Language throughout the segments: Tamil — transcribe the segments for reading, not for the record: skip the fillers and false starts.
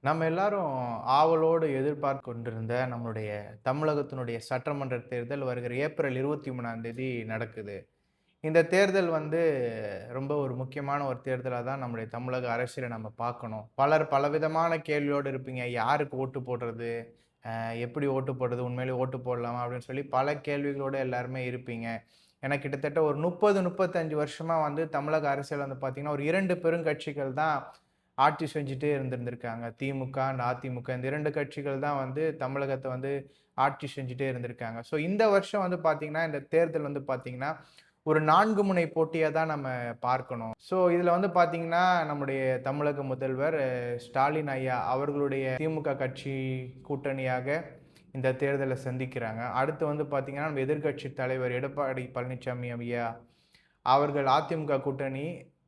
நம்ம எல்லாரும் ஆவலோடு எதிர்பார்த்து கொண்டிருந்த நம்மளுடைய தமிழகத்தினுடைய சட்டமன்ற தேர்தல் வருகிற ஏப்ரல் 23ஆம் தேதி நடக்குது. இந்த தேர்தல் ரொம்ப ஒரு முக்கியமான ஒரு தேர்தலா தான் நம்முடைய தமிழக அரசியல நம்ம பார்க்கணும். பலர் பலவிதமான கேள்வியோடு இருப்பீங்க. யாருக்கு ஓட்டு போடுறது? எப்படி ஓட்டு போடுறது? உண்மையிலே ஓட்டு போடலாமா? அப்படின்னு சொல்லி பல கேள்விகளோட எல்லாருமே இருப்பீங்க. ஏன்னா கிட்டத்தட்ட ஒரு 30, 35 வருஷமா தமிழக அரசியல் பார்த்தீங்கன்னா, ஒரு 2 பெருங்கட்சிகள் தான் ஆட்சி செஞ்சுட்டே இருந்திருந்திருக்காங்க. திமுக அண்ட் அதிமுக. இந்த 2 கட்சிகள் தான் தமிழகத்த ஆட்சி செஞ்சுட்டே இருந்திருக்காங்க. ஸோ இந்த வருஷம் பார்த்தீங்கன்னா, இந்த தேர்தல் பார்த்தீங்கன்னா, ஒரு 4 முனை போட்டியா தான் நம்ம பார்க்கணும். ஸோ இதுல பார்த்தீங்கன்னா, நம்முடைய தமிழக முதல்வர் ஸ்டாலின் ஐயா அவர்களுடைய திமுக கட்சி கூட்டணியாக இந்த தேர்தல சந்திக்கிறாங்க. அடுத்து பார்த்தீங்கன்னா, நம்ம எதிர்க்கட்சி தலைவர் எடப்பாடி பழனிசாமி ஐயா அவர்கள் அதிமுக கூட்டணி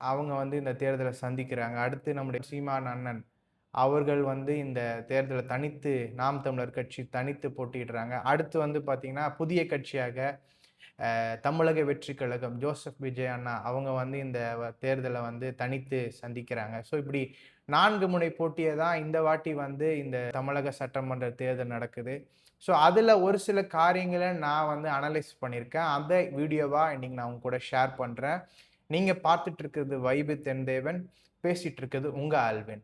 அவங்க இந்த தேர்தல சந்திக்கிறாங்க. அடுத்து நம்முடைய சீமான் அண்ணன் அவர்கள் இந்த தேர்தல தனித்து நாம் தமிழர் கட்சி தனித்து போட்டியிடுறாங்க. அடுத்து பார்த்தீங்கன்னா, புதிய கட்சியாக தமிழக வெற்றி கழகம் ஜோசப் விஜய் அண்ணா அவங்க இந்த தேர்தல தனித்து சந்திக்கிறாங்க. ஸோ இப்படி 4 முனை போட்டிய தான் இந்த வாட்டி இந்த தமிழக சட்டமன்ற தேர்தல் நடக்குது. ஸோ அதுல ஒரு சில காரியங்கள நான் அனலைஸ் பண்ணியிருக்கேன். அத வீடியோவா இன்னைக்கு நான் உங்க கூட ஷேர் பண்றேன். நீங்க பார்த்துட்டு இருக்கிறது வைபு தென்தேவன். பேசிட்டு இருக்கிறது உங்க ஆல்வின்.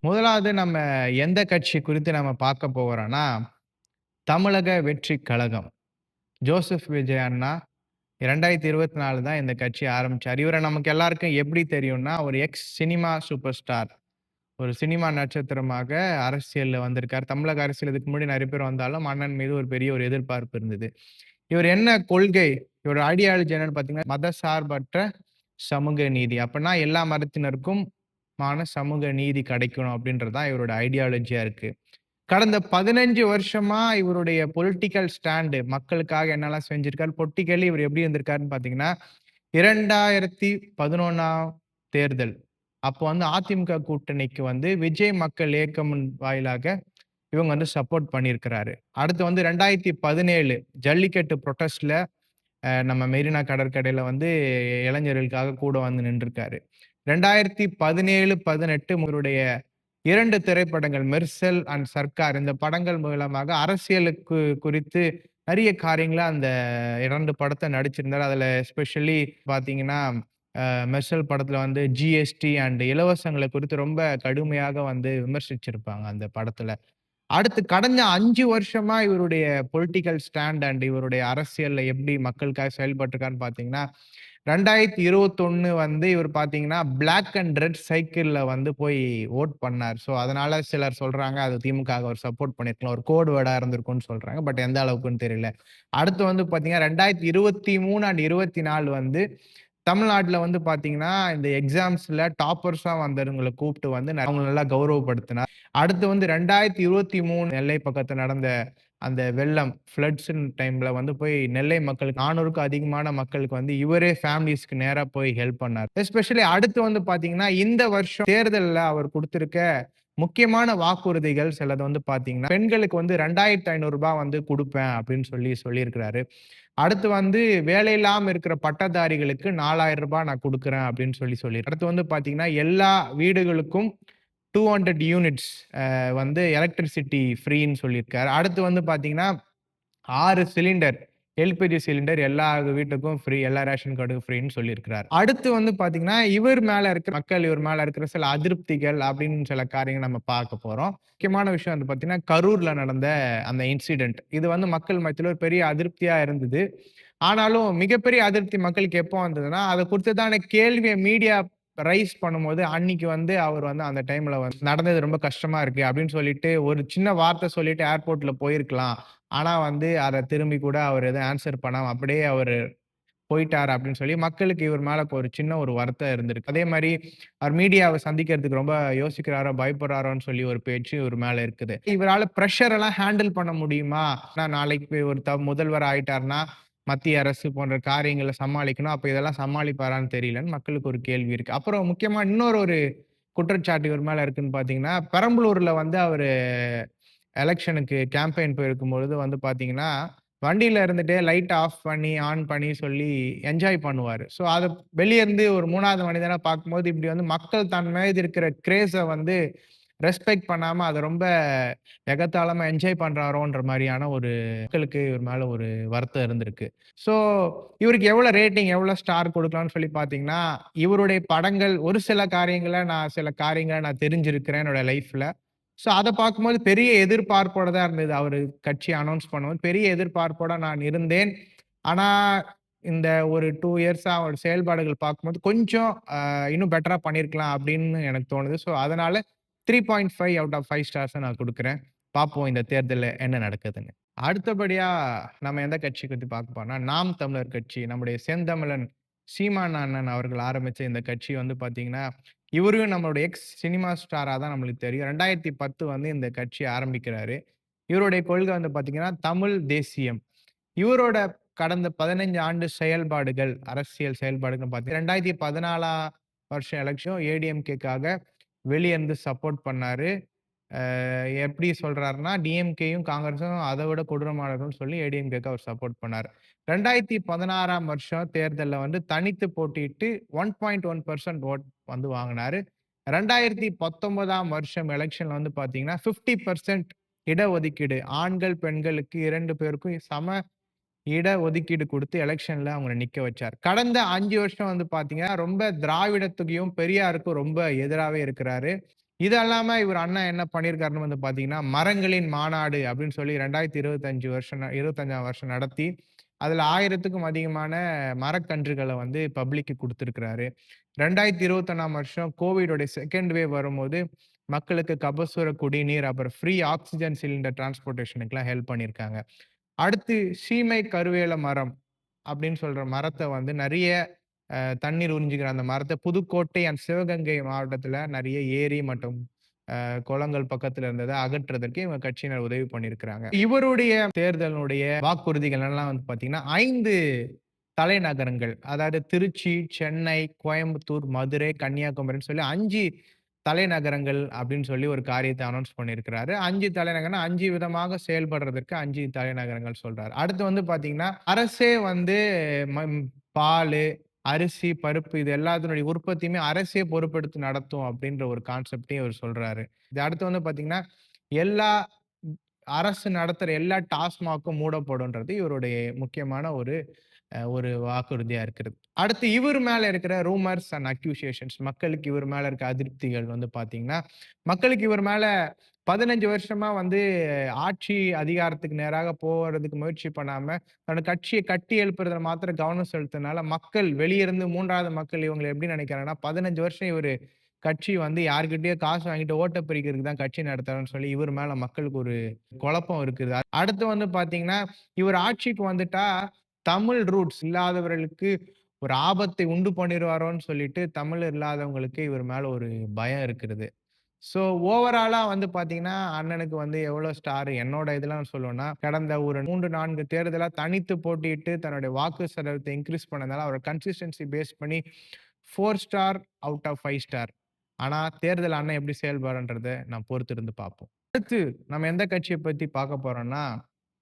முதலாவது நம்ம எந்த கட்சி குறித்து நம்ம பார்க்க போறோம்னா, தமிழக வெற்றி கழகம். ஜோசப் விஜய் அண்ணா 2024 தான் இந்த கட்சி ஆரம்பிச்சாரு. இவர நமக்கு எல்லாருக்கும் எப்படி தெரியும்னா, ஒரு எக்ஸ் சினிமா சூப்பர் ஸ்டார். ஒரு சினிமா நட்சத்திரமாக அரசியல்ல வந்திருக்காரு. தமிழக அரசியல் இதுக்கு முன்னாடி நெறைய பேர் வந்தாலும், அண்ணன் மீது ஒரு பெரிய ஒரு எதிர்பார்ப்பு இருந்தது. இவர் என்ன கொள்கை, இவரோட ஐடியாலஜி என்னன்னு பார்த்தீங்கன்னா, மதசார்பற்ற சமூக நீதி. அப்பன்னா எல்லா மதத்தினருக்கும் சமூக நீதி கிடைக்கணும் அப்படின்றது தான் இவரோட ஐடியாலஜியா இருக்கு. கடந்த 15 வருஷமா இவருடைய பொலிட்டிக்கல் ஸ்டாண்ட் மக்களுக்காக என்னெல்லாம் செஞ்சிருக்காரு, பொலிட்டிக்கலி இவர் எப்படி இருந்திருக்காருன்னு பார்த்தீங்கன்னா, 2011ஆம் தேர்தல். அப்போ அதிமுக கூட்டணிக்கு விஜய் மக்கள் இயக்கம் வாயிலாக இவங்க சப்போர்ட் பண்ணியிருக்கிறாரு. அடுத்து 2017 ஜல்லிக்கட்டு புரொட்டஸ்ட்ல நம்ம மெரினா கடற்கரையில இளைஞர்களுக்காக கூட நின்றுருக்காரு. 2017, 18 இவருடைய 2 திரைப்படங்கள் மெர்சல் அண்ட் சர்க்கார் இந்த படங்கள் மூலமாக அரசியலுக்கு குறித்து நெறைய காரியங்கள அந்த 2 படத்த நடிச்சிருந்தாரு. அதுல எஸ்பெஷலி பார்த்தீங்கன்னா, மெர்சல் படத்துல ஜிஎஸ்டி அண்ட் இலவசங்கள குறித்து ரொம்ப கடுமையாக விமர்சிச்சிருப்பாங்க அந்த படத்துல. அடுத்து கடந்த 5 வருஷமா இவருடைய பொலிட்டிக்கல் ஸ்டாண்ட் அண்ட் இவருடைய அரசியல்ல எப்படி மக்களுக்காக செயல்பட்டுருக்காருன்னு பார்த்தீங்கன்னா, 2021 இவர் பார்த்தீங்கன்னா, பிளாக் அண்ட் ரெட் சைக்கிள்ல போய் வோட் பண்ணார். ஸோ அதனால சிலர் சொல்றாங்க, அது திமுகவுக்கு அவர் சப்போர்ட் பண்ணியிருக்கலாம். ஒரு கோட் வேர்டா இருந்திருக்கும்னு சொல்றாங்க. பட் எந்த அளவுக்குன்னு தெரியல. அடுத்து பார்த்தீங்கன்னா, 2023 அண்ட் 24 தமிழ்நாட்டுல பார்த்தீங்கன்னா, இந்த எக்ஸாம்ஸ்ல டாப்பர்ஸா வந்தவங்கள கூப்பிட்டு அவங்கள நல்லா கௌரவப்படுத்தினார். அடுத்து 2023 நெல்லை பக்கத்துல நடந்த அந்த வெள்ளம் ஃப்ளட்ஸ் டைம்ல போய் நெல்லை மக்களுக்கு 400க்கும் அதிகமான மக்களுக்கு இவரே ஃபேமிலீஸ்க்கு நேரா போய் ஹெல்ப் பண்ணார். எஸ்பெஷலி அடுத்து பார்த்தீங்கன்னா, இந்த வருஷம் தேர்தல்ல அவர் குடுத்திருக்க முக்கியமான வாக்குறுதிகள் சிலது பார்த்தீங்கன்னா, பெண்களுக்கு ரூ. 2,500 குடுப்பேன் அப்படின்னு சொல்லியிருக்கிறாரு. அடுத்து வேலை இல்லாம இருக்கிற பட்டதாரிகளுக்கு ரூ. 4,000 நான் குடுக்குறேன் அப்படின்னு அடுத்து பார்த்தீங்கன்னா, எல்லா வீடுகளுக்கும் 200 யூனிட்ஸ் எலக்ட்ரிசிட்டி ஃப்ரீன்னு சொல்லியிருக்காரு. அடுத்து பார்த்தீங்கன்னா, 6 சிலிண்டர் எல்பிஜி சிலிண்டர் எல்லா வீட்டுக்கும் ஃப்ரீ. எல்லா ரேஷன் கார்டுக்கும் ஃப்ரீன்னு சொல்லியிருக்கிறார். அடுத்து பார்த்தீங்கன்னா, இவர் மேல இருக்கிற சில அதிருப்திகள் அப்படின்னு சில காரியங்கள் நம்ம பார்க்க போறோம். முக்கியமான விஷயம் பார்த்தீங்கன்னா, கரூர்ல நடந்த அந்த இன்சிடென்ட். இது மக்கள் மத்தியில ஒரு பெரிய அதிருப்தியா இருந்தது. ஆனாலும் மிகப்பெரிய அதிருப்தி மக்களுக்கு எப்போ வந்ததுன்னா, அத குறித்ததான கேள்விய மீடியா ரைஸ் பண்ணும்போது, அன்னைக்கு அவர் அந்த டைம்ல நடந்தது ரொம்ப கஷ்டமா இருக்கு அப்படின்னு சொல்லிட்டு, ஒரு சின்ன வார்த்தை சொல்லிட்டு ஏர்போர்ட்ல போயிருக்கலாம். ஆனா அத திரும்பி கூட அவர் எதுவும் ஆன்ஸர் பண்ணாம அப்படியே அவரு போயிட்டாரு அப்படின்னு சொல்லி மக்களுக்கு இவர் மேல ஒரு சின்ன ஒரு வருத்தம் இருந்திருக்கு. அதே மாரி அவர் மீடியாவ சந்திக்கிறதுக்கு ரொம்ப யோசிக்கிறாரோ, பயப்படுறாரோன்னு சொல்லி ஒரு பேச்சு இவர் மேல இருக்குது. இவரால பிரஷர் எல்லாம் ஹேண்டில் பண்ண முடியுமா? நாளைக்கு ஒரு முதல்வர் ஆயிட்டாருன்னா, மத்திய அரசு போன்ற காரியங்கள சமாளிக்கணும். அப்ப இதெல்லாம் சமாளிப்பாரான்னு தெரியலன்னு மக்களுக்கு ஒரு கேள்வி இருக்கு. அப்புறம் முக்கியமா இன்னொரு ஒரு குற்றச்சாட்டு இவர் மேல இருக்குன்னு பார்த்தீங்கன்னா, பெரம்பலூர்ல அவரு எலக்ஷனுக்கு கேம்பெயின் போயிருக்கும்பொழுது பார்த்தீங்கன்னா, வண்டியில இருந்துட்டே லைட் ஆஃப் பண்ணி, ஆன் பண்ணி சொல்லி என்ஜாய் பண்ணுவாரு. ஸோ அத வெளிய இருந்து ஒரு 3வது மனிதனா பார்க்கும்போது, இப்படி வந்து மக்கள் தன் மீது இருக்கிற கிரேஸ வந்து ரெஸ்பெக்ட் பண்ணாம அத ரொம்ப எகத்தாளமா என்ஜாய் பண்றாரோன்ற மாரியான ஒரு மக்களுக்கு இவர் மேல ஒரு வருத்தம் இருந்திருக்கு. ஸோ இவருக்கு எவ்வளோ ரேட்டிங், எவ்வளோ ஸ்டார் குடுக்கலாம்னு சொல்லி பார்த்தீங்கன்னா, இவருடைய படங்கள் ஒரு சில காரியங்கள நான் தெரிஞ்சிருக்கிறேன் என்னோட லைஃப்ல. ஸோ அத பார்க்கும்போது பெரிய எதிர்பார்ப்போட தான் இருந்தது. அவரு கட்சி அனவுன்ஸ் பண்ணும்போது பெரிய எதிர்பார்ப்போட நான் இருந்தேன். ஆனா, இந்த ஒரு 2 இயர்ஸா அவரோட செயல்பாடுகள் பார்க்கும்போது கொஞ்சம் இன்னும் பெட்டரா பண்ணியிருக்கலாம் அப்படின்னு எனக்கு தோணுது. ஸோ அதனால 3.5 அவுட் ஆஃப் 5 ஸ்டார்ஸ நான் குடுக்குறேன். பார்ப்போம் இந்த தேர்தல்ல என்ன நடக்குதுன்னு. அடுத்தபடியா நம்ம எந்த கட்சி பத்தி பார்க்க போறோம்னா, நாம் தமிழர் கட்சி. நம்முடைய செந்தமிழன் சீமான் அண்ணன் அவர்கள் ஆரம்பிச்ச இந்த கட்சி வந்து பார்த்தீங்கன்னா, இவரும் நம்மளுடைய எக்ஸ் சினிமா ஸ்டாரா தான் நம்மளுக்கு தெரியும். 2010 வந்து இந்த கட்சி ஆரம்பிக்கிறாரு. இவருடைய கொள்கை வந்து பார்த்தீங்கன்னா, தமிழ் தேசியம். இவரோட கடந்த 15 ஆண்டு செயல்பாடுகள், அரசியல் செயல்பாடுகள்னு பார்த்தீங்கன்னா, 2014ஆம் வருஷம் எலக்ஷன் ஏடிஎம்கேக்காக வெளிய இருந்து சப்போர்ட் பண்ணாரு. எப்படி சொல்றாருன்னா, டிஎம்கேயும், காங்கிரஸும் அத விட கொடூரமானவர்கள்ன்னு சொல்லி ஏடிஎம்கேக்கு அவர் சப்போர்ட் பண்ணாரு. 2016ஆம் வருஷம் தேர்தல்ல வந்து தனித்து போட்டியிட்டு 1.1% ஓட் வந்து வாங்குனாரு. 2019ஆம் வருஷம் எலக்ஷன்ல வந்து பார்த்தீங்கன்னா, 50% இடஒதுக்கீடு. ஆண்கள், பெண்களுக்கு 2 பேருக்கும் சம இட ஒதுக்கீடு குடுத்து எலக்ஷன்ல அவங்கள நிக்க வச்சார். கடந்த 5 வருஷம் வந்து பார்த்தீங்கன்னா, ரொம்ப திராவிடத்துக்கும், பெரியாருக்கும் ரொம்ப எதிராவே இருக்கிறாரு. இது அல்லாம இவர் அண்ணன் என்ன பண்ணியிருக்காருன்னு வந்து பார்த்தீங்கன்னா, மரங்களின் மாநாடு அப்படின்னு சொல்லி 25ஆம் வருஷம் நடத்தி, அதுல 1000த்துக்கும் அதிகமான மரக்கன்றுகள வந்து பப்ளிக்கு குடுத்திருக்கிறாரு. 2021ஆம் வருஷம் கோவிடோட 2ண்ட் வேவ் வரும்போது, மக்களுக்கு கபசுர குடிநீர், அப்புறம் ஃப்ரீ ஆக்ஸிஜன் சிலிண்டர் டிரான்ஸ்போர்டேஷனுக்குலாம் ஹெல்ப் பண்ணியிருக்காங்க. அடுத்து சீமை கருவேல மரம் அப்படின்னு சொல்ற மரத்த வந்து நெறைய தண்ணீர் உறிஞ்சுகிற அந்த மரத்த புதுக்கோட்டை அண்ட் சிவகங்கை மாவட்டத்துல நெறைய ஏரி மற்றும் குளங்கள் பக்கத்துல இருந்தத அகற்றுவதற்கு இவங்க கட்சியினர் உதவி பண்ணியிருக்கிறாங்க. இவருடைய தேர்தலினுடைய வாக்குறுதிகள் எல்லாம் வந்து பார்த்தீங்கன்னா, 5 தலைநகரங்கள். அதாவது திருச்சி, சென்னை, கோயம்புத்தூர், மதுரை, கன்னியாகுமரின்னு சொல்லி 5 தலைநகரங்கள் அப்படின்னு சொல்லி ஒரு காரியத்த அனவுன்ஸ் பண்ணியிருக்கிறாரு. 5 தலைநகரம்னா 5 விதமாக செயல்படுறதற்கு 5 தலைநகரங்கள் சொல்றாரு. அடுத்து வந்து பார்த்தீங்கன்னா, அரசே வந்து பாலு, அரிசி, பருப்பு இது எல்லாத்தினுடைய உற்பத்தியுமே அரசே பொறுப்பெடுத்து நடத்தும் அப்படின்ற ஒரு கான்செப்டையும் அவர் சொல்றாரு. இது அடுத்து வந்து பார்த்தீங்கன்னா, எல்லா அரசு நடத்துற எல்லா டாஸ்மாக்கும் மூடப்படும்ன்றது இவருடைய முக்கியமான ஒரு வாக்குறுதியா இருக்கிறது. அடுத்து இவர் மேல இருக்கிற ரூமர்ஸ் அண்ட் அக்யூசியேஷன்ஸ் மக்களுக்கு இவர் மேல இருக்க அதிருப்திகள் வந்து பார்த்தீங்கன்னா, மக்களுக்கு இவர் மேல 15 வருஷமா வந்து ஆட்சி அதிகாரத்துக்கு நேராக போறதுக்கு முயற்சி பண்ணாம, தன்னோட கட்சிய கட்டி எழுப்புறதுல மாத்திரம் கவனம் செலுத்துனால, மக்கள் வெளிய இருந்து 3வது மக்கள் இவங்கள எப்படி நினைக்கிறாங்கன்னா, 15 வருஷம் இவரு கட்சி வந்து யார்கிட்டயோ காசு வாங்கிட்டு ஓட்ட பிரிக்கிறதுக்கு தான் கட்சி நடத்துறாருன்னு சொல்லி இவர் மேல மக்களுக்கு ஒரு குழப்பம் இருக்குது. அடுத்து வந்து பார்த்தீங்கன்னா, இவர் ஆட்சிக்கு வந்துட்டா தமிழ் ரூட்ஸ் இல்லாதவர்களுக்கு ஒரு ஆபத்தை உண்டு பண்ணிருவாரோன்னு சொல்லிட்டு, தமிழ் இல்லாதவங்களுக்கு இவர் மேல ஒரு பயம் இருக்கிறது. ஸோ ஓவராலா வந்து பார்த்தீங்கன்னா, அண்ணனுக்கு வந்து எவ்வளோ ஸ்டார் என்னோட இதெல்லாம் சொல்லணும்னா, கடந்த ஒரு 3, 4 தேர்தலா தனித்து போட்டியிட்டு தன்னுடைய வாக்கு சதவீதத்த இன்கிரீஸ் பண்ணதால, அவர கன்சிஸ்டன்சி பேஸ் பண்ணி 4 ஸ்டார் அவுட் ஆஃப் 5 ஸ்டார். ஆனா, தேர்தல் அண்ணன் எப்படி செயல்படுறன்றத நான் பொறுத்திருந்து பார்ப்போம். அடுத்து நம்ம எந்த கட்சிய பத்தி பார்க்க போறோம்னா,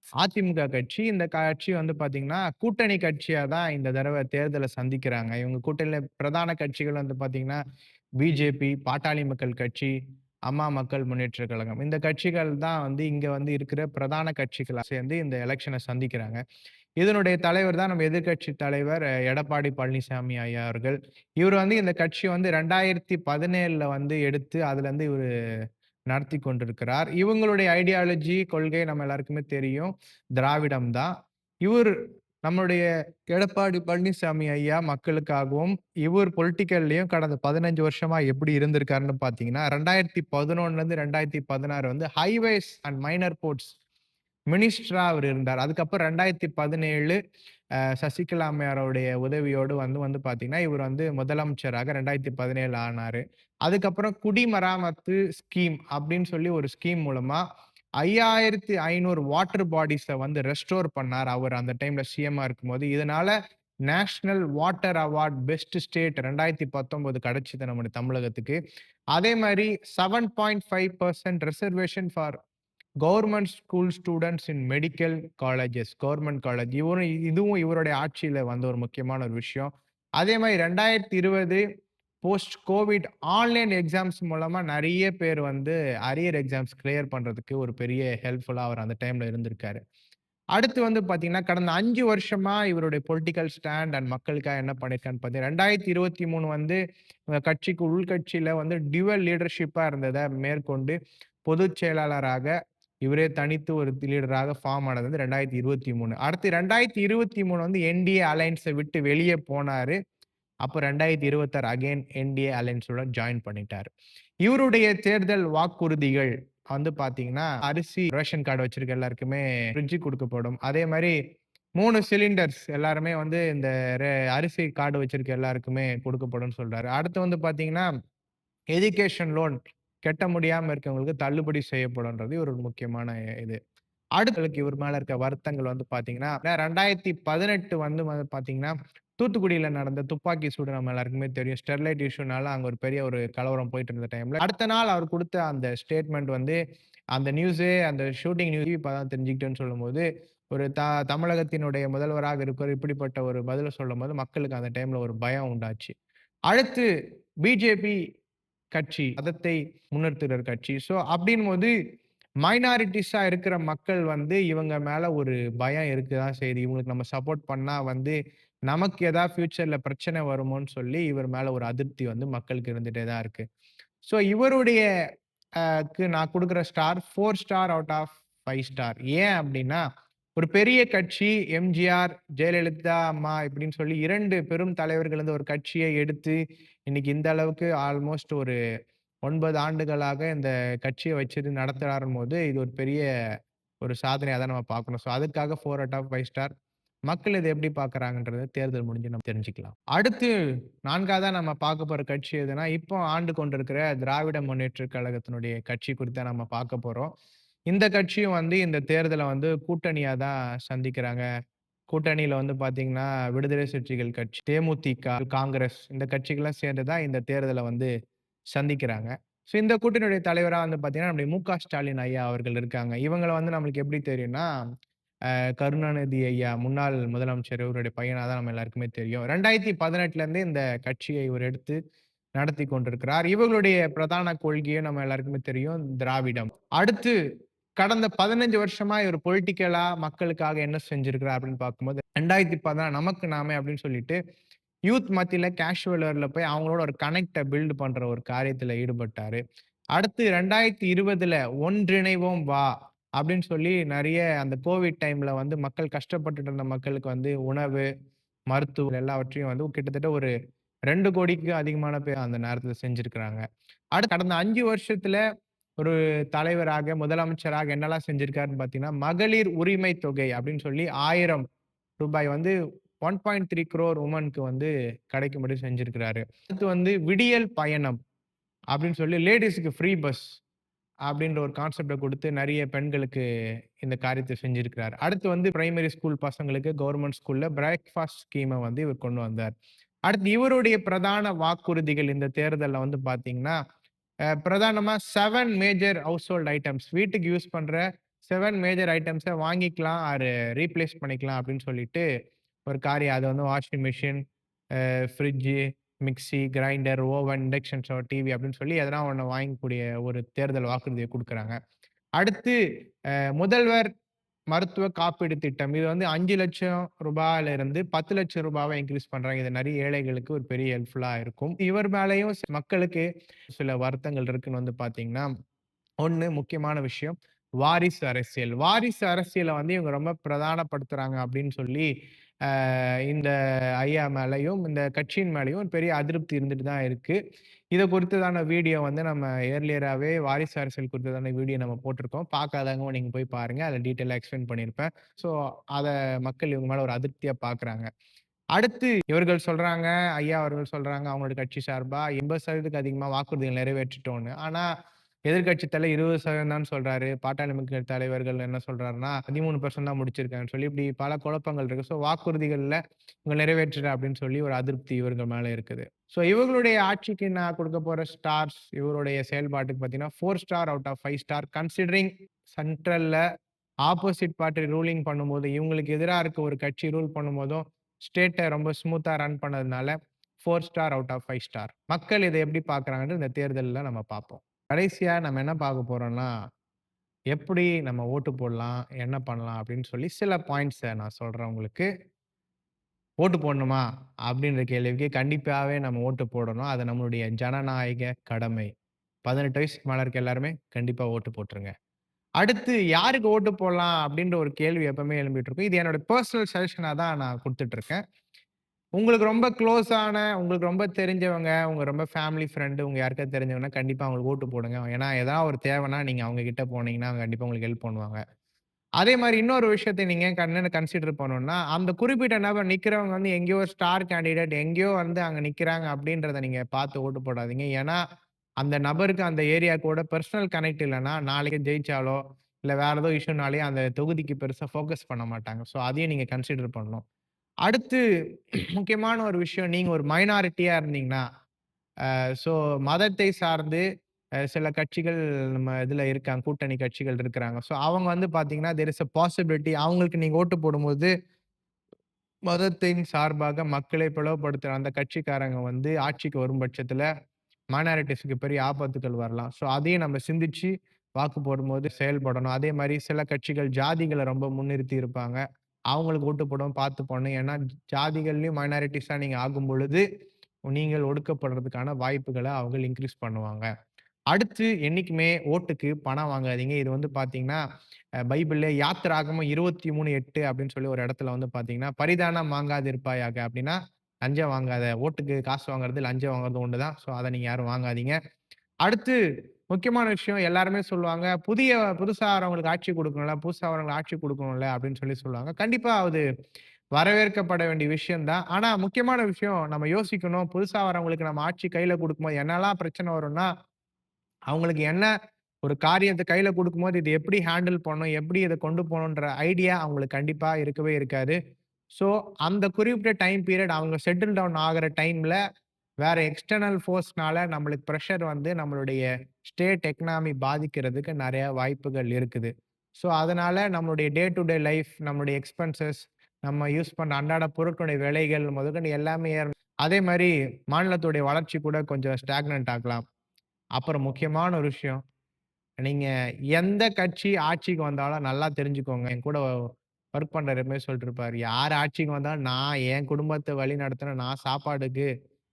அதிமுக கட்சி. இந்த கட்சி வந்து பார்த்தீங்கன்னா, கூட்டணி கட்சியா தான் இந்த தடவ தேர்தல சந்திக்கிறாங்க. இவங்க கூட்டணியில பிரதான கட்சிகள் வந்து பார்த்தீங்கன்னா, பிஜேபி, பாட்டாளி மக்கள் கட்சி, அம்மா மக்கள் முன்னேற்றக் கழகம். இந்த கட்சிகள் தான் வந்து இங்க வந்து இருக்கிற பிரதான கட்சிகளா சேர்ந்து இந்த எலக்ஷன சந்திக்கிறாங்க. இதனுடைய தலைவர் தான் நம்ம எதிர்க்கட்சி தலைவர் எடப்பாடி பழனிசாமி ஐயா அவர்கள். இவரு வந்து இந்த கட்சிய வந்து 2017ல வந்து எடுத்து அதுலருந்து இவரு நடத்திக் கொண்டிருக்கிறார். இவங்களுடைய ஐடியாலஜி, கொள்கை நம்ம எல்லாருக்குமே தெரியும். திராவிடம் தான். இவர் நம்முடைய எடப்பாடி பழனிசாமி ஐயா மக்களுக்காகவும், இவர் பொலிட்டிக்கல்லயும் கடந்த 15 வருஷமா எப்படி இருந்திருக்காருன்னு பார்த்தீங்கன்னா, 2011லேருந்து 2016 வந்து ஹைவேஸ் அண்ட் மைனர் போர்ட்ஸ் மினிஸ்டரா அவர் இருந்தார். அதுக்கப்புறம் 2017 சசிகலா அம்மையாருடைய உதவியோடு வந்து வந்து பார்த்தீங்கன்னா, இவர் வந்து முதலமைச்சராக 2017 ஆனாரு. அதுக்கப்புறம் குடிமராமத்து ஸ்கீம் அப்படின்னு சொல்லி ஒரு ஸ்கீம் மூலமா 5500 வாட்டர் பாடிஸ வந்து ரெஸ்டோர் பண்ணார். அவர் அந்த டைம்ல சிஎம்மா இருக்கும்போது. இதனால national water award best state 2019 கிடைச்சது நம்முடைய தமிழகத்துக்கு. அதே மாரி 7.5% reservation for government school students in medical colleges, government college. இதுவும் இவருடைய ஆட்சியில வந்த ஒரு முக்கியமான ஒரு விஷயம். அதே மாரி 2020 போஸ்ட் கோவிட் ஆன்லைன் எக்ஸாம்ஸ் மூலமா நெறைய பேர் வந்து அரியர் எக்ஸாம்ஸ் கிளியர் பண்றதுக்கு ஒரு பெரிய ஹெல்ப்ஃபுல்லா அவர் அந்த டைம்ல இருந்திருக்காரு. அடுத்து வந்து பார்த்தீங்கன்னா, கடந்த 5 வருஷமா இவருடைய பொலிட்டிக்கல் ஸ்டாண்ட் அண்ட் மக்களுக்காக என்ன பண்ணியிருக்காருன்னு பார்த்தீங்கன்னா, 2023 வந்து கட்சிக்கு உள்கட்சியில வந்து டியூவல் லீடர்ஷிப்பா இருந்தத மேற்கொண்டு பொதுச் செயலாளராக இவரே தனித்து ஒரு லீடராக ஃபார்ம் ஆனது வந்து 2023. அடுத்து 2023 வந்து என்டிஏ அலையன்ஸ விட்டு வெளிய போனாரு. அப்ப 2026 அகைன் என்டிஏ அலையன்ஸோட ஜாயின் பண்ணிட்டாரு. இவருடைய தேர்தல் வாக்குறுதிகள் வந்து பார்த்தீங்கன்னா, அரிசி ரேஷன் கார்டு வச்சிருக்க எல்லாருக்குமே ஃப்ரிட்ஜ் குடுக்கப்படும். அதே மாரி 3 சிலிண்டர்ஸ் எல்லாருமே வந்து இந்த அரிசி கார்டு வச்சிருக்க எல்லாருக்குமே குடுக்கப்படும்னு சொல்றாரு. அடுத்து வந்து பார்த்தீங்கன்னா, எஜுகேஷன் லோன் கட்ட முடியாம இருக்கவங்களுக்கு தள்ளுபடி செய்யப்படும்ன்றது ஒரு முக்கியமான இது. அடுத்தவங்களுக்கு இவர் மேல இருக்க வருத்தங்கள் வந்து பார்த்தீங்கன்னா, 2018 வந்து பார்த்தீங்கன்னா, தூத்துக்குடியில நடந்த துப்பாக்கி சூடு நம்ம எல்லாருக்குமே தெரியும். ஸ்டெர்லைட் இஷ்யூனால அங்க ஒரு பெரிய ஒரு கலவரம் போயிட்டு இருந்த டைம்ல, அடுத்த நாள் அவர் குடுத்த அந்த ஸ்டேட்மெண்ட் வந்து, அந்த நியூஸே அந்த ஷூட்டிங் நியூஸ் இப்ப தான் தெரிஞ்சுக்கிட்டேன்னு சொல்லும்போது, ஒரு தமிழகத்தினுடைய முதல்வராக இருக்கிறவர் இப்படிப்பட்ட ஒரு பதில சொல்லும்போது, மக்களுக்கு அந்த டைம்ல ஒரு பயம் உண்டாச்சு. அடுத்து பிஜேபி கட்சி. மதத்தை முன்னிறுத்துற கட்சி. ஸோ அப்டின்னும்போது மைனாரிட்டீஸா இருக்கிற மக்கள் வந்து இவங்க மேல ஒரு பயம் இருக்கதான் செய்யுது. இவங்களுக்கு நம்ம சப்போர்ட் பண்ணா வந்து நமக்கு ஏதாவது ஃபியூச்சர்ல பிரச்சனை வருமோன்னு சொல்லி இவர் மேல ஒரு அதிருப்தி வந்து மக்களுக்கு இருந்துட்டே தான் இருக்கு. ஸோ இவருடைய நான் குடுக்குற star 4 star out of 5 star. ஏன் அப்டின்னா, ஒரு பெரிய கட்சி எம்ஜிஆர், ஜெயலலிதா அம்மா இப்படின்னு சொல்லி 2 பெரும் தலைவர்கள் வந்து ஒரு கட்சிய எடுத்து, இன்னைக்கு இந்த அளவுக்கு ஆல்மோஸ்ட் ஒரு 9 ஆண்டுகளாக இந்த கட்சிய வச்சுட்டு நடத்துறாரும்போது, இது ஒரு பெரிய ஒரு சாதனையா தான் நம்ம பார்க்கணும். ஸோ அதுக்காக 4 அவுட் ஆஃப் 5 ஸ்டார். மக்கள் இத எப்படி பார்க்குறாங்கன்றத தேர்தல் முடிஞ்சு நம்ம தெரிஞ்சுக்கலாம். அடுத்து 4வதா நம்ம பார்க்க போற கட்சி எதுனா, இப்போ ஆண்டு கொண்டிருக்கிற திராவிட முன்னேற்றக் கழகத்தினுடைய கட்சி குறித்து தான் நம்ம பார்க்க போறோம். இந்த கட்சியும் வந்து இந்த தேர்தல வந்து கூட்டணியா தான் சந்திக்கிறாங்க. கூட்டணியில வந்து பார்த்தீங்கன்னா, விடுதலை சிறுத்தைகள் கட்சி, தேமுதிக, காங்கிரஸ் இந்த கட்சிகள்லாம் சேர்ந்து தான் இந்த தேர்தல வந்து சந்திக்கிறாங்க. ஸோ இந்த கூட்டணியுடைய தலைவரா வந்து பார்த்தீங்கன்னா, நம்முடைய மு.க. ஸ்டாலின் ஐயா அவர்கள் இருக்காங்க. இவங்கள வந்து நம்மளுக்கு எப்படி தெரியும்னா, கருணாநிதி ஐயா முன்னாள் முதலமைச்சர் இவருடைய பையனா தான் நம்ம எல்லாருக்குமே தெரியும். 2018லேருந்தே இந்த கட்சியை இவர் எடுத்து நடத்தி கொண்டிருக்கிறார். இவர்களுடைய பிரதான கொள்கையும் நம்ம எல்லாருக்குமே தெரியும், திராவிடம். அடுத்து கடந்த 15 வருஷமா இவர் பொலிட்டிக்கலா மக்களுக்காக என்ன செஞ்சிருக்கிறார் அப்படின்னு பார்க்கும்போது, 2016 நமக்கு நாமே அப்படின்னு சொல்லிட்டு, யூத் மத்தியில கேஷுவல் வேர்ல போய் அவங்களோட ஒரு கனெக்ட்ட பில்ட் பண்ற ஒரு காரியத்துல ஈடுபட்டாரு. அடுத்து 2020ல ஒன்றிணைவோம் வா! அப்படின்னு சொல்லி நெறைய அந்த கோவிட் டைம்ல வந்து மக்கள் கஷ்டப்பட்டுட்டு இருந்த மக்களுக்கு வந்து உணவு, மருத்துவம் எல்லாவற்றையும் வந்து கிட்டத்தட்ட ஒரு 2,00,00,000க்கு அதிகமான பேர் அந்த நேரத்துல செஞ்சிருக்கிறாங்க. அடுத்து கடந்த 5 வருஷத்துல ஒரு தலைவராக, முதலமைச்சராக என்னலாம் செஞ்சிருக்காருன்னு பார்த்தீங்கன்னா, மகளிர் உரிமை தொகை அப்படின்னு சொல்லி ரூ. 1000 வந்து 1.3 crore வுமன்க்கு வந்து கிடைக்கும்படி செஞ்சிருக்கிறாரு. அடுத்து வந்து விடியல் பயணம் அப்படின்னு சொல்லி லேடீஸ்க்கு ஃப்ரீ பஸ் அப்படின்ற ஒரு கான்செப்ட்ட குடுத்து நெறைய பெண்களுக்கு இந்த காரியத்த செஞ்சிருக்கிறார். அடுத்து வந்து பிரைமரி ஸ்கூல் பசங்களுக்கு கவர்ன்மென்ட் ஸ்கூல்ல பிரேக்ஃபாஸ்ட் ஸ்கீம வந்து இவர் கொண்டு வந்தார். அடுத்து இவருடைய பிரதான வாக்குறுதிகள் இந்த தேர்தல்ல வந்து பார்த்தீங்கன்னா, பிரதானமா 7 மேஜர் ஹவுஸ்ஹோல்ட் ஐட்டம்ஸ் வீட்டுக்கு யூஸ் பண்ற 7 மேஜர் ஐட்டம்ஸ வாங்கிக்கலாம் ஆர் ரீப்ளேஸ் பண்ணிக்கலாம் அப்படின்னு சொல்லிட்டு ஒரு காரியம். அது வந்து washing machine, fridge, mixie, grinder, oven, induction stove, TV அப்படின்னு சொல்லி எதனா ஒண்ணு வாங்கக்கூடிய ஒரு தேர்தல் வாக்குறுதிய குடுக்குறாங்க. அடுத்து முதல்வர் மருத்துவ காப்பீடு திட்டம். இது வந்து ரூ. 5,00,000 இருந்து ரூ. 10,00,000 இன்கிரீஸ் பண்றாங்க. இது நெறைய ஏழைகளுக்கு ஒரு பெரிய ஹெல்ப்ஃபுல்லா இருக்கும். இவர் மேலயும் மக்களுக்கு சில வருத்தங்கள் இருக்குன்னு வந்து பார்த்தீங்கன்னா, 1 முக்கியமான விஷயம். வாரிசு அரசியல். வாரிசு அரசியல வந்து இவங்க ரொம்ப பிரதானப்படுத்துறாங்க அப்படின்னு சொல்லி, அ இந்த ஐயா மேலயும், இந்த கட்சியின் மேலயும் ஒரு பெரிய அதிருப்தி இருந்துட்டு தான் இருக்கு. இத குறித்ததான வீடியோ வந்து நம்ம ஏர்லியராவே வாரிசு அரசியல் குறித்ததான வீடியோ நம்ம போட்டிருக்கோம். பார்க்காதவங்க நீங்க போய் பாருங்க. அதுல டீட்டெயிலா எக்ஸ்பிளைன் பண்ணியிருப்பேன். ஸோ அத மக்கள் இவங்க மேல ஒரு அதிருப்தியா பார்க்குறாங்க. அடுத்து இவர்கள் சொல்றாங்க, ஐயா அவர்கள் சொல்றாங்க அவங்களோட கட்சி சார்பா 80% அதிகமா வாக்குறுதிகள் நிறைவேற்றிட்டோம்னு. ஆனா எதிர்க்கட்சி தலைவர் 20% தான் சொல்றாரு. பாட்டாளி மக்கள் தலைவர்கள் என்ன சொல்றாருன்னா, 13% தான் முடிச்சிருக்காங்கன்னு சொல்லி, இப்படி பல குழப்பங்கள் இருக்கு. ஸோ வாக்குறுதிகள்ல இவங்க நிறைவேற்றல அப்படின்னு சொல்லி ஒரு அதிருப்தி இவர்கள் மேல இருக்குது. ஸோ இவர்களுடைய ஆட்சிக்கு நான் குடுக்க போற ஸ்டார்ஸ், இவருடைய செயல்பாட்டுக்கு பார்த்தீங்கன்னா, 4 star out of 5 star considering சென்ட்ரல்ல ஆப்போசிட் பார்ட்டி ரூலிங் பண்ணும்போது, இவங்களுக்கு எதிரா இருக்க ஒரு கட்சி ரூல் பண்ணும்போதும், ஸ்டேட்ட ரொம்ப ஸ்மூத்தா ரன் பண்ணதுனால 4 ஸ்டார் அவுட் ஆஃப் 5 ஸ்டார். மக்கள் இத எப்படி பார்க்குறாங்கன்னு இந்த தேர்தல்ல நம்ம பார்ப்போம். கடைசியா நம்ம என்ன பார்க்க போறோம்னா, எப்படி நம்ம ஓட்டு போடலாம்? என்ன பண்ணலாம்? அப்படின்னு சொல்லி சில பாயிண்ட்ஸ நான் சொல்றேன் உங்களுக்கு. ஓட்டு போடணுமா? அப்படின்ற கேள்விக்கு கண்டிப்பாவே நம்ம ஓட்டு போடணும். அது நம்மளுடைய ஜனநாயக கடமை. 18 வயசுக்கு மேல இருக்க எல்லாருமே கண்டிப்பா ஓட்டு போட்டுருங்க. அடுத்து யாருக்கு ஓட்டு போடலாம்? அப்படின்ற ஒரு கேள்வி எப்பவுமே எழும்பிட்டு இருக்கும். இது என்னோட பெர்சனல் சஜஷனா தான் நான் குடுத்துட்டு இருக்கேன். உங்களுக்கு ரொம்ப க்ளோஸான, உங்களுக்கு ரொம்ப தெரிஞ்சவங்க, உங்க ரொம்ப ஃபேமிலி ஃப்ரெண்ட் உங்க யாருக்காவது தெரிஞ்சவங்கன்னா, கண்டிப்பா அவங்களுக்கு ஓட்டு போடுங்க. ஏன்னா, ஏதாவது ஒரு தேவைன்னா நீங்க அவங்க கிட்ட போனீங்கன்னா, அவங்க கண்டிப்பா உங்களுக்கு ஹெல்ப் பண்ணுவாங்க. அதே மாரி இன்னொரு விஷயத்த நீங்க என்னன்னு கன்சிடர் பண்ணணும்னா, அந்த குறிப்பிட்ட நபர் நிக்கிறவங்க வந்து எங்கேயோ ஒரு ஸ்டார் கேண்டிடேட் எங்கேயோ வந்து அங்க நிக்கிறாங்க அப்படின்றத நீங்க பார்த்து ஓட்டு போடாதீங்க. ஏன்னா, அந்த நபருக்கு அந்த ஏரியா கூட பெர்சனல் கனெக்ட் இல்லன்னா, நாளைக்கு ஜெயிச்சாலோ, இல்ல வேற ஏதோ இஷ்யூனாலயோ அந்த தொகுதிக்கு பெருசா ஃபோக்கஸ் பண்ண மாட்டாங்க. ஸோ அதையும் நீங்க கன்சிடர் பண்ணணும். அடுத்து முக்கியமான ஒரு விஷயம், நீங்க ஒரு மைனாரிட்டியா இருந்தீங்கன்னா, ஸோ மதத்தை சார்ந்து சில கட்சிகள் நம்ம இதுல இருக்காங்க. கூட்டணி கட்சிகள் இருக்கிறாங்க. ஸோ அவங்க வந்து பார்த்தீங்கன்னா, தேர் இஸ் எ பாசிபிலிட்டி அவங்களுக்கு நீங்க ஓட்டு போடும்போது, மதத்தின் சார்பாக மக்களை பிளவுபடுத்துற அந்த கட்சிக்காரங்க வந்து ஆட்சிக்கு வரும் பட்சத்துல, மைனாரிட்டீஸ்க்கு பெரிய ஆபத்துக்கள் வரலாம். ஸோ அதையும் நம்ம சிந்திச்சு வாக்கு போடும்போது செயல்படணும். அதே மாரி சில கட்சிகள் ஜாதிகள ரொம்ப முன்னிறுத்தி இருப்பாங்க. அவங்களுக்கு ஓட்டு போடவும் பார்த்து போடணும். ஏன்னா, ஜாதிகள்லயும் மைனாரிட்டீஸா நீங்க ஆகும்பொழுது, நீங்கள் ஒடுக்கப்படுறதுக்கான வாய்ப்புகள அவங்க இன்கிரீஸ் பண்ணுவாங்க. அடுத்து என்னைக்குமே ஓட்டுக்கு பணம் வாங்காதீங்க. இது வந்து பார்த்தீங்கன்னா, பைபிள்ல யாத்திராகமம் 23:8 அப்படின்னு சொல்லி ஒரு இடத்துல வந்து பார்த்தீங்கன்னா, "பரிதானம் வாங்காதிருப்பாயாக" அப்படின்னா, லஞ்சம் வாங்காத. ஓட்டுக்கு காசு வாங்குறது, லஞ்சம் வாங்குறது ஒண்ணு தான். ஸோ அத நீங்க யாரும் வாங்காதீங்க. அடுத்து முக்கியமான விஷயம் எல்லாருமே சொல்லுவாங்க, புதுசா வரவங்களுக்கு ஆட்சி குடுக்கணும்ல, புதுசா வரவங்களுக்கு ஆட்சி குடுக்கணும்ல அப்படின்னு சொல்லி சொல்லுவாங்க. கண்டிப்பா அது வரவேற்கப்பட வேண்டிய விஷயம் தான். ஆனா முக்கியமான விஷயம் நம்ம யோசிக்கணும், புதுசா வரவங்களுக்கு நம்ம ஆட்சி கையில குடுக்கும்போது என்னலாம் பிரச்சனை வரும்னா, அவங்களுக்கு என்ன ஒரு காரியத்த கையில குடுக்கும்போது, இது எப்படி ஹேண்டில் பண்ணணும்? எப்படி இத கொண்டு போணுன்ற ஐடியா அவங்களுக்கு கண்டிப்பா இருக்கவே இருக்காது. ஸோ, அந்த குறிப்பிட்ட டைம் பீரியட் அவங்க செட்டில் டவுன் ஆகுற டைம்ல, வேற எக்ஸ்டர்னல் ஃபோர்ஸ்னால நம்மளுக்கு பிரஷர் வந்து நம்மளுடைய ஸ்டேட் எக்கனாமி பாதிக்கிறதுக்கு நெறைய வாய்ப்புகள் இருக்குது. ஸோ, அதனால நம்மளுடைய டே டு டே லைஃப், நம்மளுடைய எக்ஸ்பென்சஸ், நம்ம யூஸ் பண்ற அன்றாட பொருட்களுடைய விலைகள் முதற்கொண்டு எல்லாமே அதே மாரி மாநிலத்துடைய வளர்ச்சி கூட கொஞ்சம் ஸ்டாக்னன்ட் ஆகலாம். அப்புறம் முக்கியமான ஒரு விஷயம், நீங்க எந்த கட்சி ஆட்சிக்கு வந்தாலும் நல்லா தெரிஞ்சுக்கோங்க. என் கூட ஒர்க் பண்ற எப்பவுமே சொல்லிட்டு இருப்பாரு. யார் ஆட்சிக்கு வந்தாலும் நான் என் குடும்பத்த வழி நடத்தணும். நான் சாப்பாடுக்கு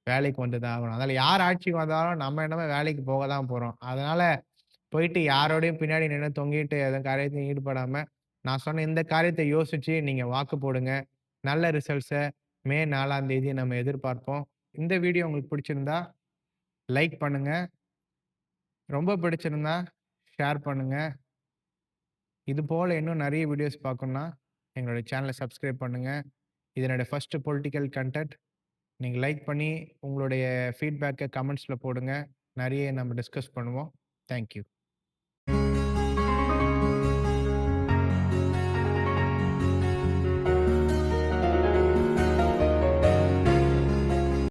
வேலைக்கு வந்து தான் ஆகணும். அதனால யார் ஆட்சிக்கு வந்தாலும் நம்ம என்னமோ வேலைக்கு போக தான் போறோம். அதனால போயிட்டு யாரோடையும் பின்னாடி நின்னு தொங்கிட்டு எதுவும் காரியத்திலும் ஈடுபடாம, நான் சொன்ன இந்த காரியத்த யோசிச்சு நீங்க வாக்கு போடுங்க. நல்ல ரிசல்ட்ஸ மே 4ஆம் தேதி நம்ம எதிர்பார்ப்போம். இந்த வீடியோ உங்களுக்கு பிடிச்சிருந்தா லைக் பண்ணுங்க. ரொம்ப பிடிச்சிருந்தா ஷேர் பண்ணுங்க. இது போல இன்னும் நெறைய வீடியோஸ் பார்க்கணும்னா, எங்களுடைய சேனல சப்ஸ்கிரைப் பண்ணுங்க. இது என்னோட ஃபர்ஸ்ட் பொலிட்டிக்கல் கன்டென்ட். நீங்க லைக் பண்ணி உங்களுடைய ஃபீட்பேக்க கமெண்ட்ஸ்ல போடுங்க. நெறைய நம்ம டிஸ்கஸ் பண்ணுவோம். Thank you.